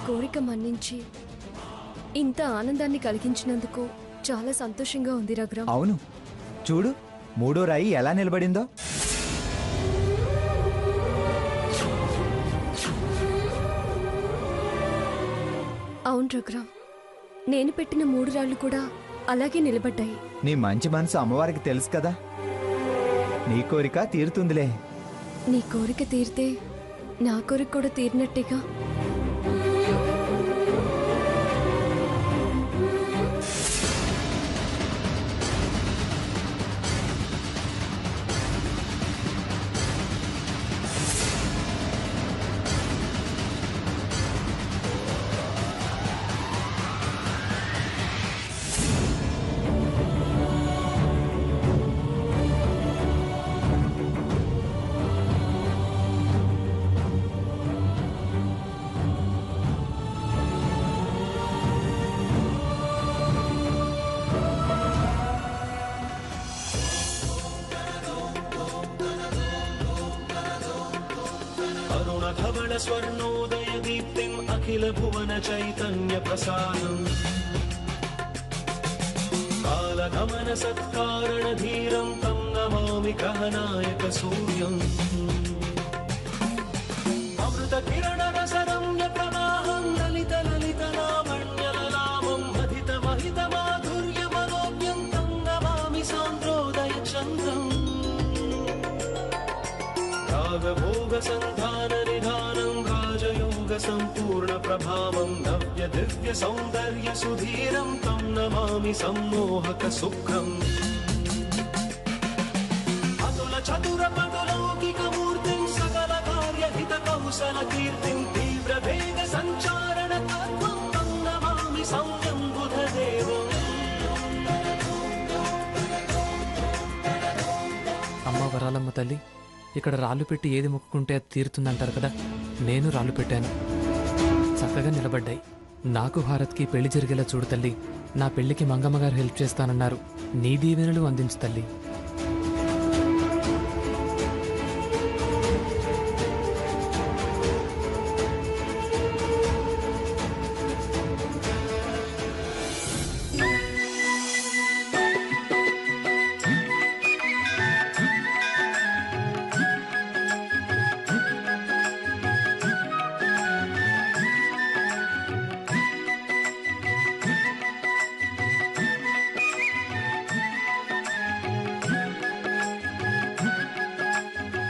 కోరిక మన్నించి ఇంత ఆనందాన్ని కలిగించినందుకు చాలా సంతోషంగా ఉంది రఘురామ్. అవును, చూడు మూడో రాయి ఎలా నిలబడిందో. అవును రఘురామ్, నేను పెట్టిన 3 రాళ్ళు కూడా అలాగే నిలబడ్డాయి. నీ మంచి మనసు అమ్మవారికి తెలుసు కదా, నీ కోరిక తీరుతుందిలే. నీ కోరిక తీరితే నా కోరిక కూడా తీరినట్టేగా. धवल स्वर्णोदय दीप्तिम् अखिल भुवन चैतन्य प्रसादम् कालगमन सत्कारण धीरं तं नमामि ग्रहनायक सूर्यम् अमृत किरण रसरम्य प्रवाहं ललित ललित लावण्यललामं महित महित माधुर्य मनोज्ञं तं नमामि सान्द्रोदय चन्द्रम् रागभोग संधान निधानं राजयोग संपूर्ण प्रभावं नव्य दिव्य सौंदर्य सुधीरं तं नमामि सम्मोहक सुखम् अतुल चतुर पटलौकिक मूर्तिं सकल कार्य हित कौशल कीर्तिं तीव्र वेग संचारण तत्त्वं तं नमामि सौम्यं बुधदेवम् అమ్మ వరాలమ్మ తల్లి, ఇక్కడ రాళ్ళు పెట్టి ఏది మొక్కుకుంటే అది తీరుతుందంటారు కదా. నేను రాళ్ళు పెట్టాను, చక్కగా నిలబడ్డాయి. నాకు భారత్కి పెళ్లి జరిగేలా చూడు తల్లి. నా పెళ్లికి మంగమ్మ గారు హెల్ప్ చేస్తానన్నారు. నీ దీవెనలు అందించు తల్లి.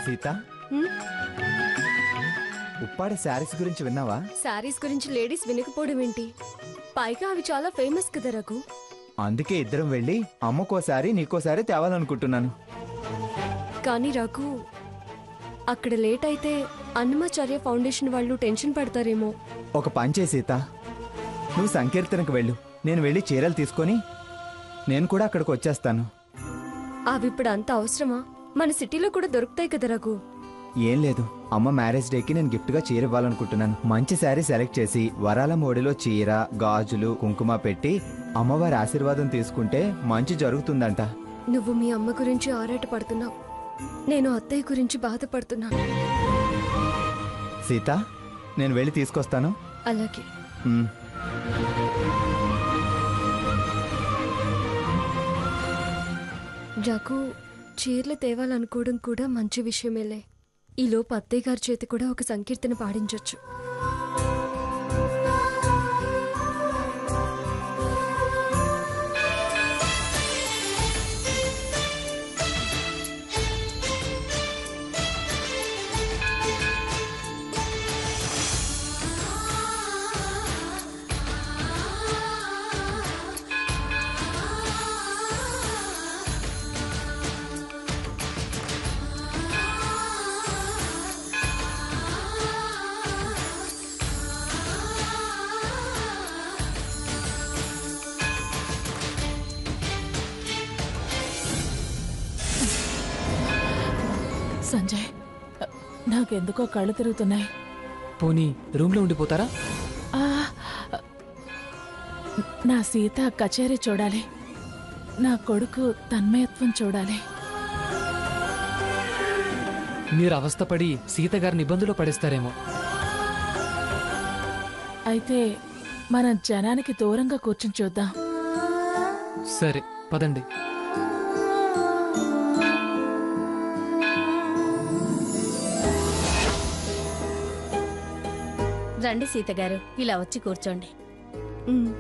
సీత, ఉప్పాడ శారీస్ గురించి విన్నావా? శారీస్ గురించి లేడీస్ వినకపోవడం ఏంటి? పైగా అవి చాలా ఫేమస్ కదా రఘు. అందుకే ఇద్దరం వెళ్ళి అమ్మకోసారి నీకోసారి తేవాలనుకుంటున్నాను. కానీ రఘు, అక్కడ లేట్ అయితే అన్నమాచార్య ఫౌండేషన్ వాళ్ళు టెన్షన్ పడతారేమో. ఒక పని చేయి సీత, నువ్వు సంకీర్తనకు వెళ్ళు, నేను వెళ్ళి చీరలు తీసుకొని నేను కూడా అక్కడికి వచ్చేస్తాను. అవి ఇప్పుడు అంత అవసరమా? మన సిటీలో కూడా దొరుకుతాయి కదా రఘు. ఏం లేదు, అమ్మ మ్యారేజ్ డేకి నేను గిఫ్ట్ గా చీర ఇవ్వాలనుకుంటున్నాను. మంచి శారీ సెలెక్ట్ చేసి వరాల మోడీలో చీర, గాజులు, కుంకుమ పెట్టి అమ్మవారి ఆశీర్వాదం తీసుకుంటే మంచి జరుగుతుందంట. నువ్వు మీ అమ్మ గురించి ఆరాట పడుతున్నావు, నేను అత్తయ్య గురించి బాధపడుతున్నాను. సీత, నేను వెళ్ళి తీసుకొస్తాను. అలాగే. రఘు, చీరలు తేవాలనుకోవడం కూడా మంచి విషయమేలే. ఈలోపు అత్తయ్య గారి చేతి కూడా ఒక సంకీర్తన పాడించొచ్చు. సంజయ్, నాకెందుకో కళ్ళు తిరుగుతున్నాయి. పోనీ రూమ్లో ఉండిపోతారా? నా సీత కచేరీ చూడాలి, నా కొడుకు తన్మయత్వం చూడాలి. మీరు అవస్థపడి సీత గారిని ఇబ్బందులో పడేస్తారేమో. అయితే మనం జనానికి దూరంగా కూర్చుని చూద్దాం. సరే పదండి. రండి సీతగారు, ఇలా వచ్చి కూర్చోండి. ఉమ్.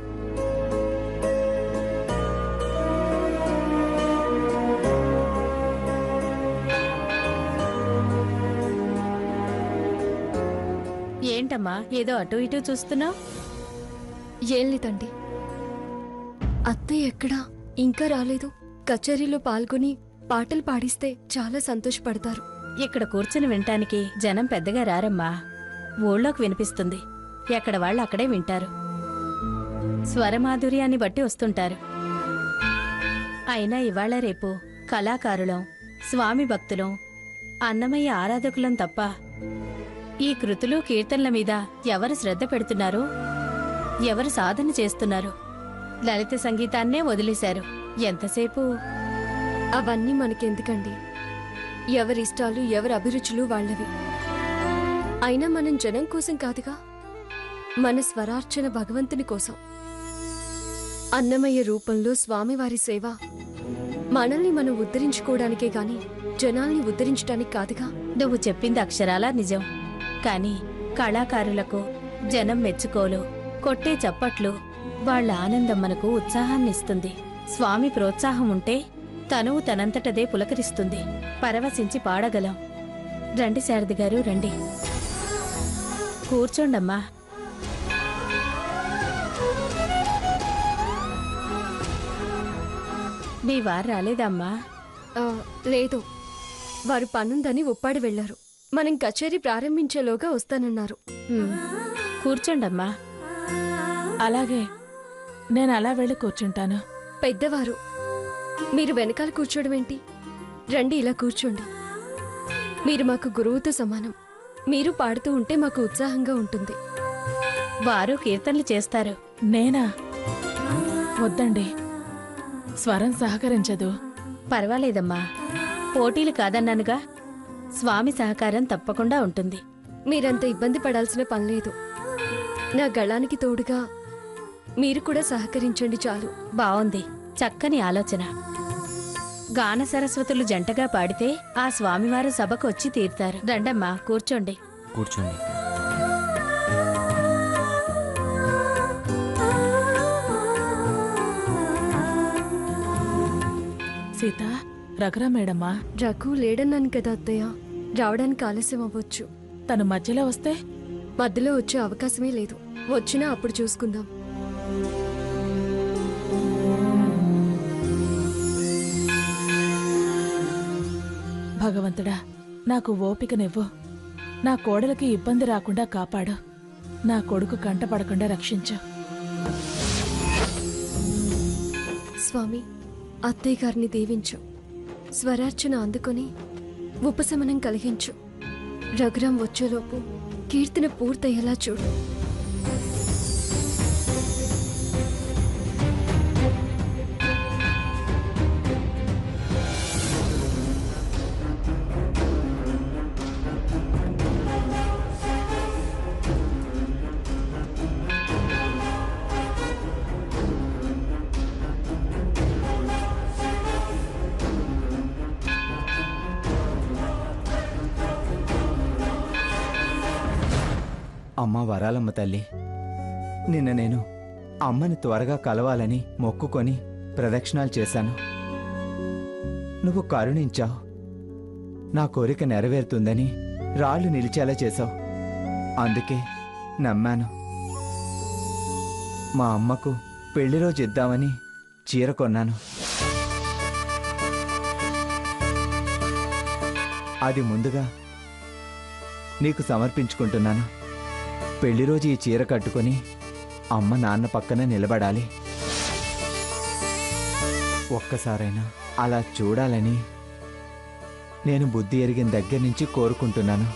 ఏంటమ్మా ఏదో అటు ఇటు చూస్తున్నావు? ఏం లేదండి. అత్తయ్య ఎక్కడా ఇంకా రాలేదు. కచేరీలో పాల్గొని పాటలు పాడిస్తే చాలా సంతోషపడతారు. ఇక్కడ కూర్చుని వినటానికి జనం పెద్దగా రారమ్మా. ఊళ్ళోకి వినిపిస్తుంది. ఎక్కడ వాళ్ళు అక్కడే వింటారు. స్వరమాధుర్యాన్ని బట్టి వస్తుంటారు. అయినా ఇవాళ రేపు కళాకారులం, స్వామి భక్తులం, అన్నమయ్య ఆరాధకులం తప్ప ఈ కృతులు కీర్తనల మీద ఎవరు శ్రద్ధ పెడుతున్నారు, ఎవరు సాధన చేస్తున్నారు? లలిత సంగీతాన్నే వదిలేశారు. ఎంతసేపు? అవన్నీ మనకెందుకండి? ఎవరిష్టాలు ఎవరి అభిరుచులు వాళ్ళవి. అయినా మనం జనం కోసం కాదుగా, మన స్వరార్చన భగవంతుని కోసం. అన్నమయ్య రూపంలో స్వామివారి సేవ మనల్ని మనం ఉద్ధరించుకోవడానికే గాని జనాల్ని ఉద్ధరించడానికి కాదుగా. నువ్వు చెప్పింది అక్షరాలా నిజం. కాని కళాకారులకు జనం మెచ్చుకోలు, కొట్టే చప్పట్లు వాళ్ళ ఆనందం మనకు ఉత్సాహాన్నిస్తుంది. స్వామి ప్రోత్సాహం ఉంటే తనువు తనంతటదే పులకరిస్తుంది. పరవశించి పాడగలం. రండి శారది గారు, రండి. కూర్చోండమ్మా. మీ వారు రాలేదమ్మా? ఆ, లేదు, వారు పనుందని ఉప్పాడి వెళ్లారు. మనం కచేరీ ప్రారంభించేలోగా వస్తానన్నారు. ఉమ్, కూర్చోండమ్మా. అలాగే, నేను అలా వెళ్ళి కూర్చుంటాను. పెద్దవారు, మీరు వెనకాల కూర్చోవడం ఏంటి? రండి, ఇలా కూర్చోండి. మీరు మాకు గురువుతో సమానం. మీరు పాడుతూ ఉంటే మాకు ఉత్సాహంగా ఉంటుంది. వారు కీర్తనలు చేస్తారు. నేనా? వద్దండి, స్వరం సహకరించదు. పర్వాలేదమ్మా, పోటీలు కాదన్నానుగా. స్వామి సహకారం తప్పకుండా ఉంటుంది. మీరంత ఇబ్బంది పడాల్సిన పనిలేదు. నా గళానికి తోడుగా మీరు కూడా సహకరించండి చాలు. బావుంది, చక్కని ఆలోచన. గాన సరస్వతులు జంటగా పాడితే ఆ స్వామివారు సభకు వచ్చి తీరుతారు. రండమ్మా, కూర్చోండి. కూర్చోండి. సీత, రఘురా మేడమ్మా. రఘు లేడన్నాను కదా అత్తయ్య, రావడానికి ఆలస్యం అవ్వచ్చు. తను మధ్యలో వస్తే? మధ్యలో వచ్చే అవకాశమే లేదు. వచ్చినా అప్పుడు చూసుకుందాం. భగవంతుడా, నాకు ఓపికనివ్వు. నా కోడలికి ఇబ్బంది రాకుండా కాపాడు. నా కొడుకు కంటపడకుండా రక్షించు. స్వామి, అత్తయ్య గారిని దీవించు. స్వరార్చన అందుకొని ఉపశమనం కలిగించు. రఘురాం వచ్చేలోపు కీర్తన పూర్తయ్యేలా చూడు. అమ్మ వరాలమ్మ తల్లి, నిన్న నేను అమ్మని త్వరగా కలవాలని మొక్కుకొని ప్రదక్షిణాలు చేశాను. నువ్వు కరుణించావు. నా కోరిక నెరవేరుతుందని రాళ్ళు నిలిచేలా చేశావు. అందుకే నమ్మాను. మా అమ్మకు పెళ్లి రోజు ఇద్దామని చీర కొన్నాను. అది ముందుగా నీకు సమర్పించుకుంటున్నాను. పెళ్లి రోజు ఈ చీర కట్టుకొని అమ్మ నాన్న పక్కన నిలబడాలి. ఒక్కసారైనా అలా చూడాలని నేను బుద్ధి ఎరిగిన దగ్గర నుంచి కోరుకుంటున్నాను.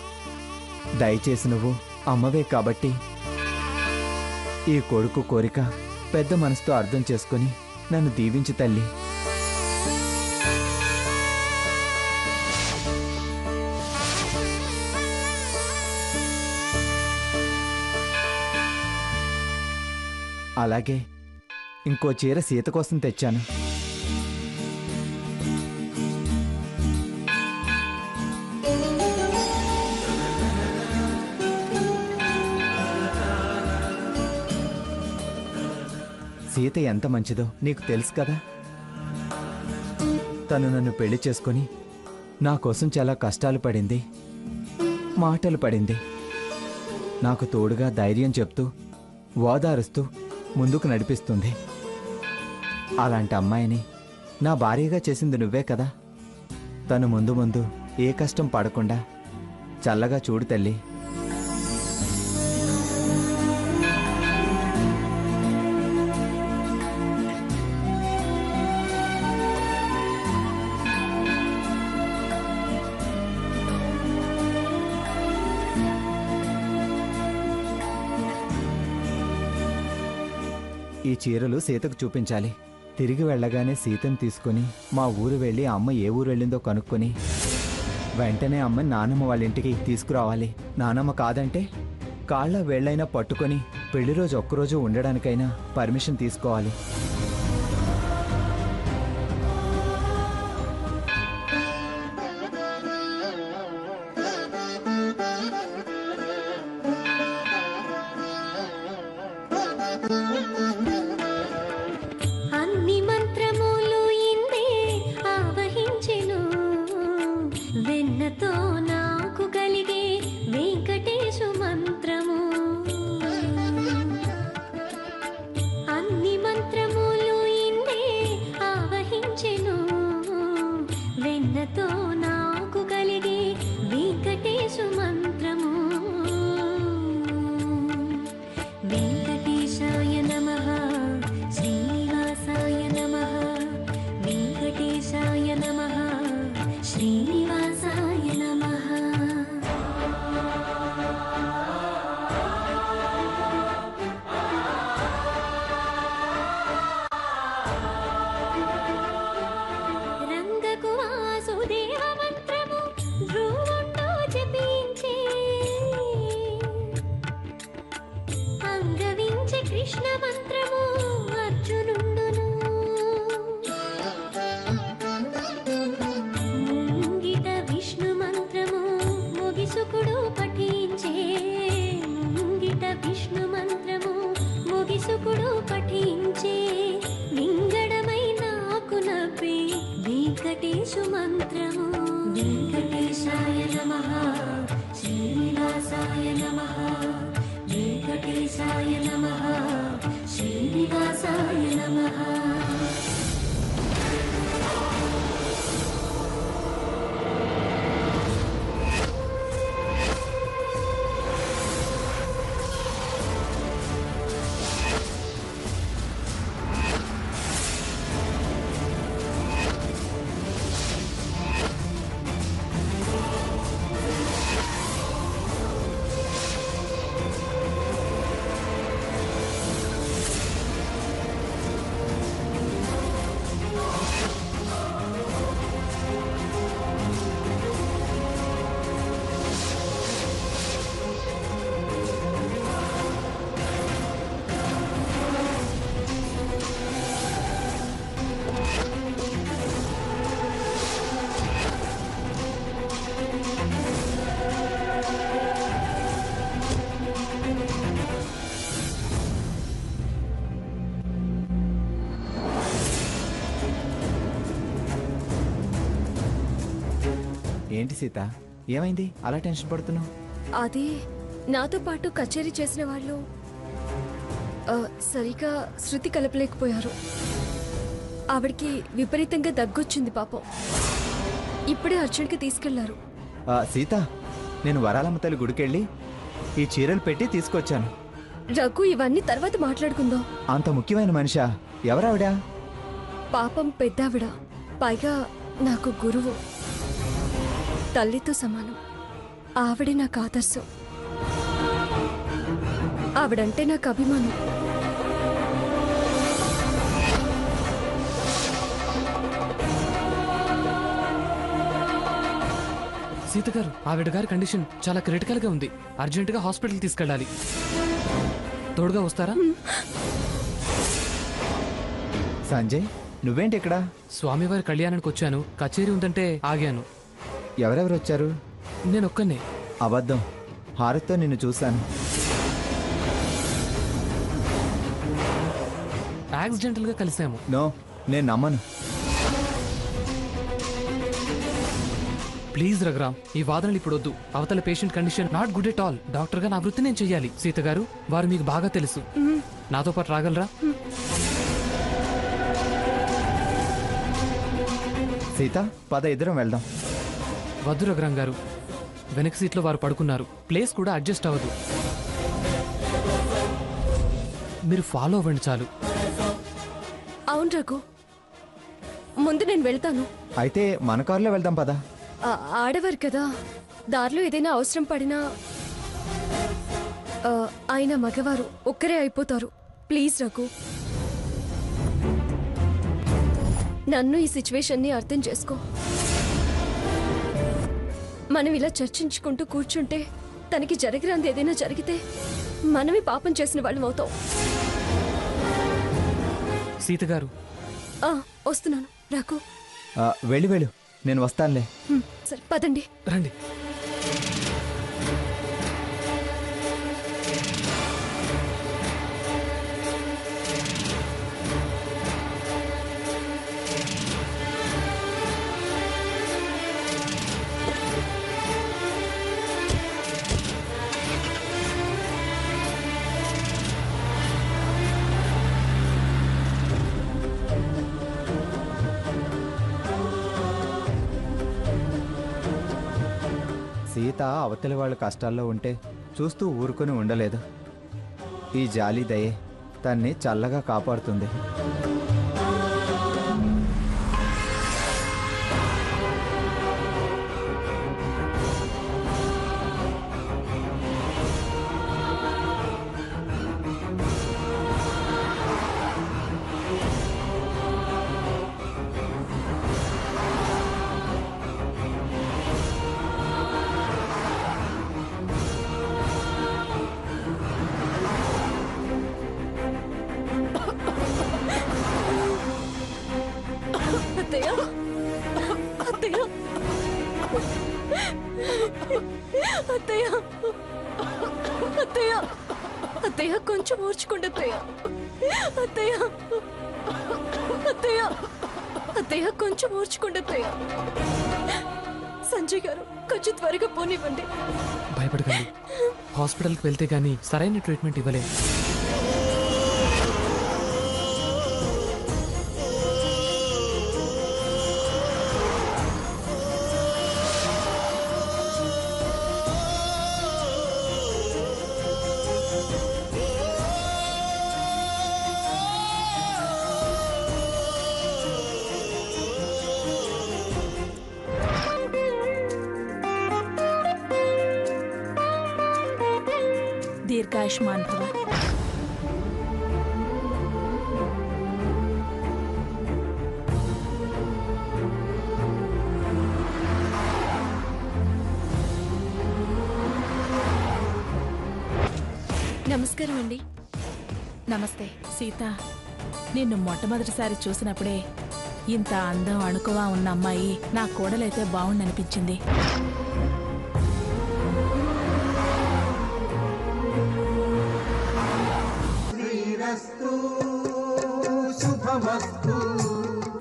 దయచేసి నువ్వు అమ్మవే కాబట్టి ఈ కొడుకు కోరిక పెద్ద మనసుతో అర్థం చేసుకొని నన్ను దీవించు తల్లి. అలాగే ఇంకో చీర సీత కోసం తెచ్చాను. సీత ఎంత మంచిదో నీకు తెలుసు కదా. తను నన్ను పెళ్లి చేసుకొని నా కోసం చాలా కష్టాలు పడింది, మాటలు పడింది. నాకు తోడుగా ధైర్యం చెప్తూ ఓదారుస్తూ ముందుకు నడిపిస్తుంది. అలాంటి అమ్మాయిని నా భార్యగా చేసింది నువ్వే కదా. తను ముందు ముందు ఏ కష్టం పడకుండా చల్లగా చూడు తల్లి. ఈ చీరలు సీతకు చూపించాలి. తిరిగి వెళ్ళగానే సీతను తీసుకుని మా ఊరు వెళ్ళి అమ్మ ఏ ఊరు వెళ్ళిందో కనుక్కొని వెంటనే అమ్మని నానమ్మ వాళ్ళ ఇంటికి తీసుకురావాలి. నానమ్మ కాదంటే కాళ్ళ వేళ్ళైనా పట్టుకొని పెళ్లి రోజు ఒక్కరోజు ఉండడానికైనా పర్మిషన్ తీసుకోవాలి. అన్ని మంత్రములు ఇందే ఆవహించెను, వెన్నతో నాకు కలిగే వెంకటేశు మంత్రము. అన్ని మంత్రములు ఇందే ఆవహించెను, వెన్నతో నాకు కలిగే వెంకటేశు మంత్రము. వెంకటేశాయ నమః, శ్రీనివాసాయ నమః, వెంకటేశాయ నమః, శ్రీనివాసాయ నమః. రంగకు వాసుదేవ మంత్రము ధ్రువుండు జపించే, అంగవించే కృష్ణ మంత్రము అర్జునుండును. ముంగిట విష్ణు మంత్రము ముగిసుకుడు పఠించే, ముంగిట విష్ణు మంత్రము ముగిసుకుడు పఠించే, వింగడమై నాకు నవ్వే వెంకటేశు మంత్రము. వెంకటేశాయ నమః, శ్రీనివాసాయ నమః, వెంకటేశాయ నమః, శ్రీనివాసాయ నమః. ఏంటి సీత, ఏమైంది అలా టెన్షన్ పడుతున్నావు? అది నాతో పాటు కచేరీ చేసిన వాళ్ళు సరిగా శృతి కలపలేకపోయారు. ఆవిడికి విపరీతంగా దగ్గొచ్చింది పాపం. ఇప్పుడే అర్జెంట్కి తీసుకెళ్లారు. సీత, నేను వరాలమ్మ తల్లి గుడికెళ్ళి ఈ చీరలు పెట్టి తీసుకొచ్చాను. రఘు, ఇవన్నీ తర్వాత మాట్లాడుకుందాం. అంత ముఖ్యమైన మనిషా? ఎవరావిడా? పాపం పెద్దావిడ, పైగా నాకు గురువు, తల్లితో సమానం. ఆవిడే నాకు ఆదర్శం. ఆవిడంటే నాకు అభిమానం. సీత గారు, ఆవిడ గారి కండిషన్ చాలా క్రిటికల్ గా ఉంది. అర్జెంటుగా హాస్పిటల్ తీసుకెళ్ళాలి. తోడుగా వస్తారా? సంజయ్, నువ్వేంటి ఇక్కడ? స్వామివారి కళ్యాణానికి వచ్చాను, కచేరీ ఉందంటే ఆగాను. ఎవరెవరు వచ్చారు? నేనొక్కనే. అబద్ధం, హారత్తో నిన్ను చూశాను. యాక్సిడెంటల్గా కలిసాము. నో, నేను నమ్మను. ప్లీజ్ రఘురామ్, ఈ వాదనలు ఇప్పుడు వద్దు. అవతల patient condition not good at all. డాక్టర్గా నా వృత్తి నేను చెయ్యాలి. సీత గారు, వారు మీకు బాగా తెలుసు. నాతో పాటు రాగలరా? సీత, పద, ఇద్దరం వెళ్దాం. వద్దు రఘురామ్ గారు, వెనక సీట్లో వారు పడుకున్నారు. ప్లేస్ కూడా అడ్జస్ట్ అవ్వదు. మీరు ఫాలో అవ్వండి చాలు. అవును రఘు, ముందు నేను వెళ్తాను. అయితే మన కారులో వెళ్దాం, పద. ఆడవారు కదా, దారిలో ఏదైనా అవసరం పడినా ఆయన మగవారు ఒక్కరే అయిపోతారు. ప్లీజ్ రఘు, నన్ను ఈ సిచ్యువేషన్ని అర్థం చేసుకో. మనం ఇలా చర్చించుకుంటూ కూర్చుంటే తనకి జరగరాంది ఏదైనా జరిగితే మనమే పాపం చేసిన వాళ్ళం అవుతాం. సీత గారు, వస్తున్నాను రఘు. వెళ్ళి వెళ్ళు, నేను వస్తానులే. సరే పదండి. రండి. సీత అవతలి వాళ్ళ కష్టాల్లో ఉంటే చూస్తూ ఊరుకొని ఉండలేదు. ఈ జాలి దయే తన్ని చల్లగా కాపాడుతుంది. అత్తయ్య, అత్తయ్య, అత్తయ్య, అత్తయ్య, అత్తయ్య, కొంచెం ఓర్చుకోండి అత్తయ్య. అత్తయ్య, అత్తయ్య, అత్తయ్య, కొంచెం ఓర్చుకోండి అత్తయ్య. సంజయ్ గారు, కొంచెం త్వరగా పోనివ్వండి. భయపడకండి. హాస్పిటల్కి వెళ్తే గానీ సరైన ట్రీట్మెంట్ ఇవ్వలేదు. దీర్ఘాయుష్మాన్ భవ. నమస్కారం అండి. నమస్తే. సీత, నిన్ను మొట్టమొదటిసారి చూసినప్పుడే ఇంత అందం అణుకువా ఉన్న అమ్మాయి నా కోడలైతే బాగుండనిపించింది.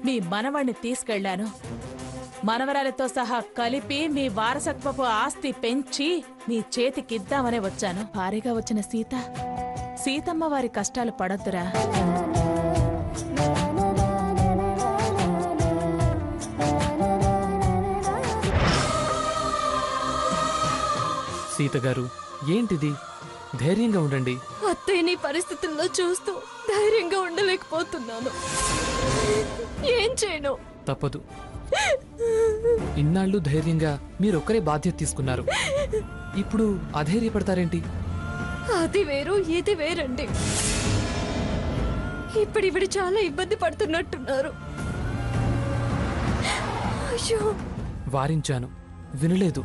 మీ మనవణ్ణి తీసుకెళ్లాను. మనవరాలతో సహా కలిపి మీ వారసత్వపు ఆస్తి పెంచి మీ చేతికిద్దామనే వచ్చాను. భారీగా వచ్చిన సీతమ్మ వారి కష్టాలు పడొద్దురా. సీత గారు, ఏంటిది? ధైర్యంగా ఉండండి. అత్తయ్యని పరిస్థితుల్లో చూస్తూ ధైర్యంగా ఉండలేకపోతున్నాను. ఏం చేయను? తప్పదు. ఇన్నాళ్ళు ధైర్యంగా మీరొక్కరే బాధ్యత తీసుకున్నారు. ఇప్పుడు అధైర్యపడతారేంటి? అది వేరు, ఇది వేరండి. ఇప్పుడు చాలా ఇబ్బంది పడుతున్నట్టున్నారు. అయ్యో, వారించాను, వినలేదు.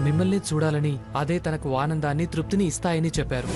మిమ్మల్ని చూడాలని, అదే తనకు ఆనందాన్ని, తృప్తిని ఇస్తాయని చెప్పారు.